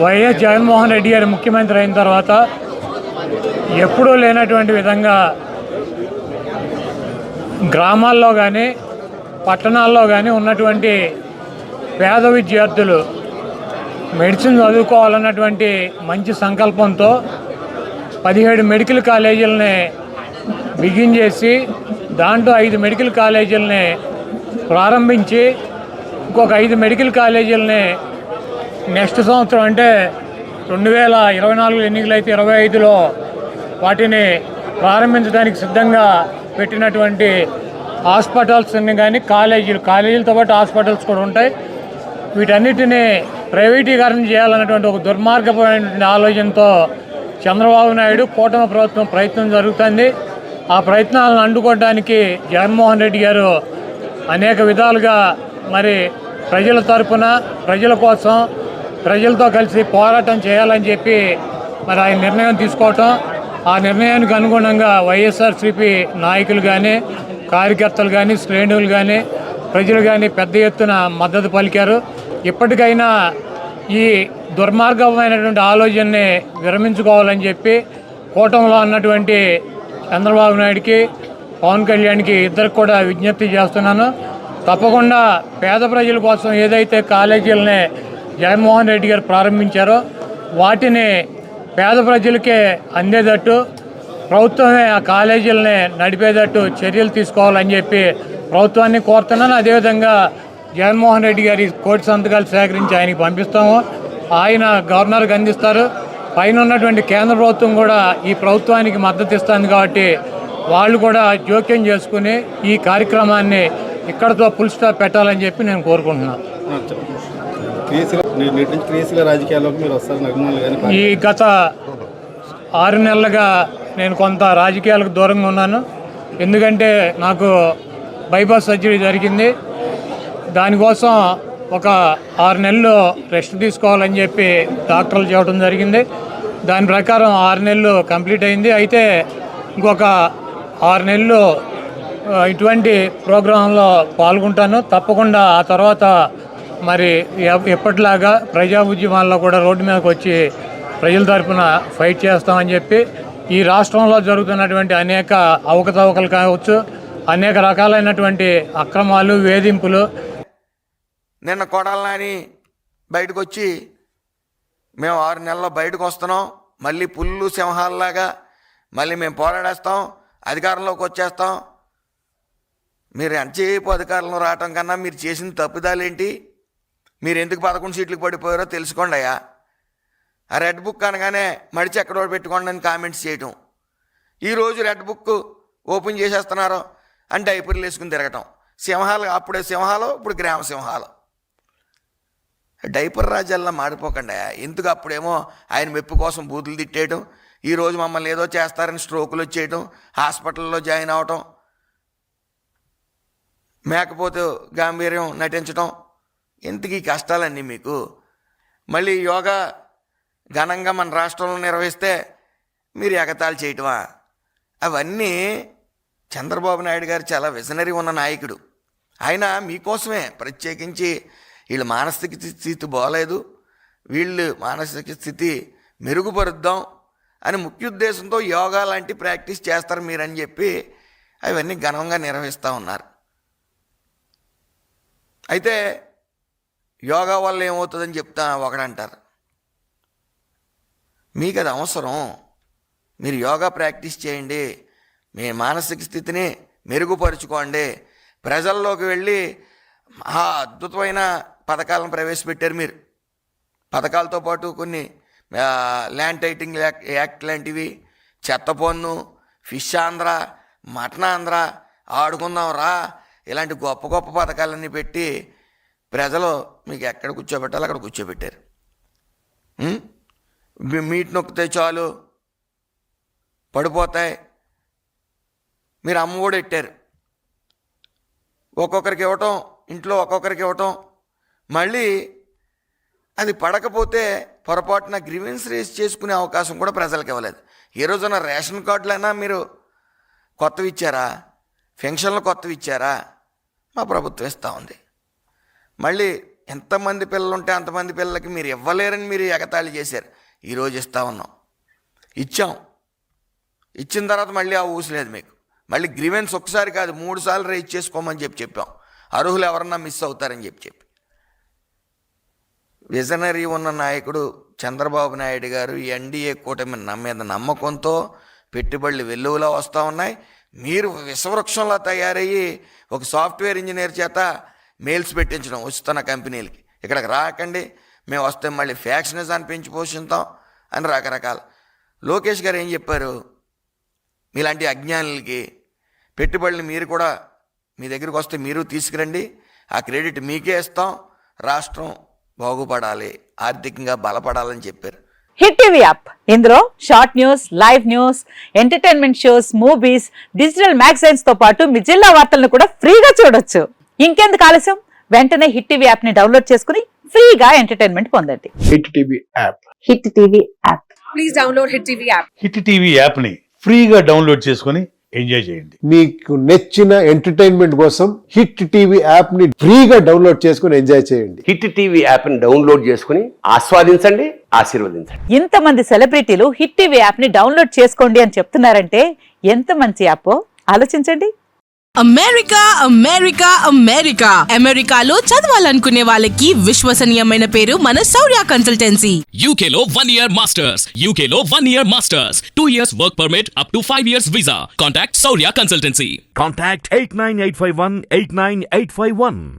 YS Jaganmohan Reddy గారు ముఖ్యమంత్రి అయిన తర్వాత ఎప్పుడూ లేనటువంటి విధంగా గ్రామాల్లో కానీ పట్టణాల్లో కానీ ఉన్నటువంటి పేద విద్యార్థులు మెడిసిన్ చదువుకోవాలన్నటువంటి మంచి సంకల్పంతో 17 మెడికల్ కాలేజీలని బిగించేసి దాంట్లో 5 మెడికల్ కాలేజీలని ప్రారంభించి ఇంకొక 5 మెడికల్ కాలేజీలని నెక్స్ట్ సంవత్సరం అంటే 2024 ఎన్నికలు అయితే 25లో వాటిని ప్రారంభించడానికి సిద్ధంగా పెట్టినటువంటి హాస్పిటల్స్ కానీ కాలేజీలతో పాటు హాస్పిటల్స్ కూడా ఉంటాయి. వీటన్నిటినీ ప్రైవేటీకరణ చేయాలన్నటువంటి ఒక దుర్మార్గమైనటువంటి ఆలోచనతో చంద్రబాబు నాయుడు కూటమి ప్రభుత్వం ప్రయత్నం జరుగుతుంది. ఆ ప్రయత్నాలను అడ్డుకోవడానికి జగన్మోహన్ రెడ్డి గారు అనేక విధాలుగా మరి ప్రజల తరపున ప్రజల కోసం ప్రజలతో కలిసి పోరాటం చేయాలని చెప్పి మరి ఆయన నిర్ణయం తీసుకోవటం, ఆ నిర్ణయానికి అనుగుణంగా వైఎస్ఆర్సీపీ నాయకులు కానీ కార్యకర్తలు కానీ శ్రేణులు కానీ ప్రజలు కానీ పెద్ద ఎత్తున మద్దతు పలికారు. ఇప్పటికైనా ఈ దుర్మార్గమైనటువంటి ఆలోచనని విరమించుకోవాలని చెప్పి కూటమిలో ఉన్నటువంటి చంద్రబాబు నాయుడికి పవన్ కళ్యాణ్కి ఇద్దరికి కూడా విజ్ఞప్తి చేస్తున్నాను. తప్పకుండా పేద ప్రజల కోసం ఏదైతే కాలేజీలని జగన్మోహన్ రెడ్డి గారు ప్రారంభించారో వాటిని పేద ప్రజలకే అందేటట్టు ప్రభుత్వమే ఆ కాలేజీలని నడిపేటట్టు చర్యలు తీసుకోవాలని చెప్పి ప్రభుత్వాన్ని కోరుతున్నాను. అదేవిధంగా జగన్మోహన్ రెడ్డి గారి కోటి సంతకాలు సేకరించి ఆయనకి పంపిస్తాము. ఆయన గవర్నర్కి అందిస్తారు. పైన ఉన్నటువంటి కేంద్ర ప్రభుత్వం కూడా ఈ ప్రభుత్వానికి మద్దతు ఇస్తుంది కాబట్టి వాళ్ళు కూడా జోక్యం చేసుకుని ఈ కార్యక్రమాన్ని ఇక్కడతో ఫుల్ స్టాప్ పెట్టాలని చెప్పి నేను కోరుకుంటున్నాను. ఈ గత 6 నెలలుగా నేను కొంత రాజకీయాలకు దూరంగా ఉన్నాను. ఎందుకంటే నాకు బైపాస్ సర్జరీ జరిగింది. దానికోసం ఒక 6 నెలలు రెస్ట్ తీసుకోవాలని చెప్పి డాక్టర్లు చెప్పడం జరిగింది. దాని ప్రకారం 6 నెలలు కంప్లీట్ అయింది. అయితే ఇంకొక 6 నెలలు ఇటువంటి ప్రోగ్రాంలో పాల్గొంటాను. తప్పకుండా ఆ తర్వాత మరి ఎప్పటిలాగా ప్రజా ఉద్యమాల్లో కూడా రోడ్డు మీదకి వచ్చి ప్రజల తరఫున ఫైట్ చేస్తామని చెప్పి ఈ రాష్ట్రంలో జరుగుతున్నటువంటి అనేక అవకతవకలు కావచ్చు, అనేక రకాలైనటువంటి అక్రమాలు వేధింపులు. నిన్న కొడాలని బయటకు వచ్చి మేము 6 నెలల్లో బయటకు వస్తున్నాం, మళ్ళీ పుల్లు సింహాలలాగా మళ్ళీ మేము పోరాడేస్తాం, అధికారంలోకి వచ్చేస్తాం. మీరు ఎంతసేపు అధికారంలో రావటం కన్నా మీరు చేసిన తప్పిదాలేంటి, మీరు ఎందుకు 11 సీట్లకు పడిపోయారో తెలుసుకోండి అయ్యా. ఆ రెడ్ బుక్ అనగానే మడిచి ఎక్కడో పెట్టుకోండి అని కామెంట్స్ చేయటం, ఈరోజు రెడ్ బుక్ ఓపెన్ చేసేస్తున్నారు అంటే డైపర్లు వేసుకుని తిరగటం. సింహాలు అప్పుడే సింహాలు, ఇప్పుడు గ్రామ సింహాలు. డైపర్ రాజ్యాల్లో మాడిపోకండి. ఎందుకు అప్పుడేమో ఆయన మెప్పు కోసం బూతులు తిట్టేయటం, ఈరోజు మమ్మల్ని ఏదో చేస్తారని స్ట్రోకులు వచ్చేయటం, హాస్పిటల్లో జాయిన్ అవటం, మేకపోతే గాంభీర్యం నటించటం. ఎందుకు ఈ కష్టాలన్నీ మీకు? మళ్ళీ యోగా ఘనంగా మన రాష్ట్రంలో నిర్వహిస్తే మీరు ఎగతాళి చేయటమా? అవన్నీ చంద్రబాబు నాయుడు గారు చాలా విజనరీ ఉన్న నాయకుడు. ఆయన మీకోసమే ప్రత్యేకించి వీళ్ళ మానసిక స్థితి బాగలేదు, వీళ్ళు మానసిక స్థితి మెరుగుపరుద్దాం అని ముఖ్య ఉద్దేశంతో యోగా లాంటి ప్రాక్టీస్ చేస్తారు మీరని చెప్పి అవన్నీ ఘనంగా నిర్వహిస్తూ ఉన్నారు. అయితే యోగా వల్ల ఏమవుతుందని చెప్తా ఒకడంటారు. మీకు అది అవసరం, మీరు యోగా ప్రాక్టీస్ చేయండి, మీ మానసిక స్థితిని మెరుగుపరుచుకోండి. ప్రజల్లోకి వెళ్ళి మహా అద్భుతమైన పథకాలను ప్రవేశపెట్టారు మీరు. పథకాలతో పాటు కొన్ని ల్యాండ్ టైటింగ్ యాక్ట్ లాంటివి, చెత్త పన్ను, ఫిష్ ఆంధ్ర, మటన్ ఆంధ్ర, ఆడుకుందాం రా, ఇలాంటి గొప్ప గొప్ప పథకాలన్నీ పెట్టి ప్రజలు మీకు ఎక్కడ కూర్చోబెట్టాలో అక్కడ కూర్చోబెట్టారు. మీట్ నొక్కితే చాలు పడిపోతాయి. మీరు అమ్మ కూడా పెట్టారు, ఒక్కొక్కరికి ఇవ్వటం, ఇంట్లో ఒక్కొక్కరికి ఇవ్వటం. మళ్ళీ అది పడకపోతే పొరపాటున గ్రీవెన్స్ రేస్ చేసుకునే అవకాశం కూడా ప్రజలకు ఇవ్వలేదు. ఏ రోజున రేషన్ కార్డులైనా మీరు కొత్తవి ఇచ్చారా? పెన్షన్లు కొత్తవి ఇచ్చారా? మా ప్రభుత్వం ఇస్తూ ఉంది. మళ్ళీ ఎంతమంది పిల్లలు ఉంటే అంతమంది పిల్లలకి మీరు ఇవ్వలేరని మీరు ఎగతాళి చేశారు. ఈరోజు ఇస్తా ఉన్నాం, ఇచ్చాం. ఇచ్చిన తర్వాత మళ్ళీ ఆ ఊసలేదు మీకు. మళ్ళీ గ్రీవెన్స్ ఒకసారి కాదు 3 సార్లు రేజ్ చేసుకోమని చెప్పాం. అర్హులు ఎవరన్నా మిస్ అవుతారని చెప్పి విజనరీ ఉన్న నాయకుడు చంద్రబాబు నాయుడు గారు ఈ ఎన్డీఏ కూటమి మీద నమ్మకంతో పెట్టుబడులు వెల్లువలా వస్తూ ఉన్నాయి. మీరు విషవృక్షంలా తయారయ్యి ఒక సాఫ్ట్వేర్ ఇంజనీర్ చేత మెయిల్స్ పెట్టించడం వస్తున్న కంపెనీలకి, ఇక్కడికి రాకండి, మేము వస్తే మళ్ళీ ఫ్యాక్షనిజాన్ని పెంచి పోషిస్తాం అని రకరకాల. లోకేష్ గారు ఏం చెప్పారు, మీలాంటి అజ్ఞానులకి పెట్టుబడులు మీరు కూడా మీ దగ్గరికి వస్తే మీరు తీసుకురండి, ఆ క్రెడిట్ మీకే ఇస్తాం, రాష్ట్రం బాగుపడాలి, ఆర్థికంగా బలపడాలని చెప్పారు. హిట్ టీవీ యాప్, ఇందులో short news, live news, entertainment shows, movies, digital magazines తో పాటు మీ జిల్లా వార్తలను కూడా ఫ్రీగా చూడొచ్చు. ఇంకెందుకు ఆలస్యం, వెంటనే హిట్ టీవీ యాప్ ని డౌన్లోడ్ చేసుకుని ఫ్రీగా ఎంటర్టైన్మెంట్ పొందండి. Hit TV app. Hit TV app. Please download hit TV app. Hit TV app ని ఫ్రీగా డౌన్లోడ్ చేసుకొని ఎంజాయ్ చేయండి. మీకు నచ్చిన ఎంటర్టైన్మెంట్ కోసం హిట్ టీవీ యాప్ ని ఫ్రీగా డౌన్లోడ్ చేసుకొని ఎంజాయ్ చేయండి. హిట్ టీవీ యాప్ ని డౌన్లోడ్ చేసుకుని ఆస్వాదించండి, ఆశీర్వదించండి. ఇంతమంది సెలబ్రిటీలు హిట్ టీవీ యాప్ ని డౌన్లోడ్ చేసుకోండి అని చెప్తున్నారంటే ఎంత మంచి యాప్ ఆలోచించండి. అమెరికా అమెరికా అమెరికా అమెరికాలో చదవాలనుకునే వాళ్ళకి విశ్వసనీయమైన పేరు మన శౌర్య కన్సల్టెన్సీ. UK లో 1 year masters. UK లో 1 year masters. 2 years work permit up to 5 years visa. Contact Saurya Consultancy. Contact 89851 89851.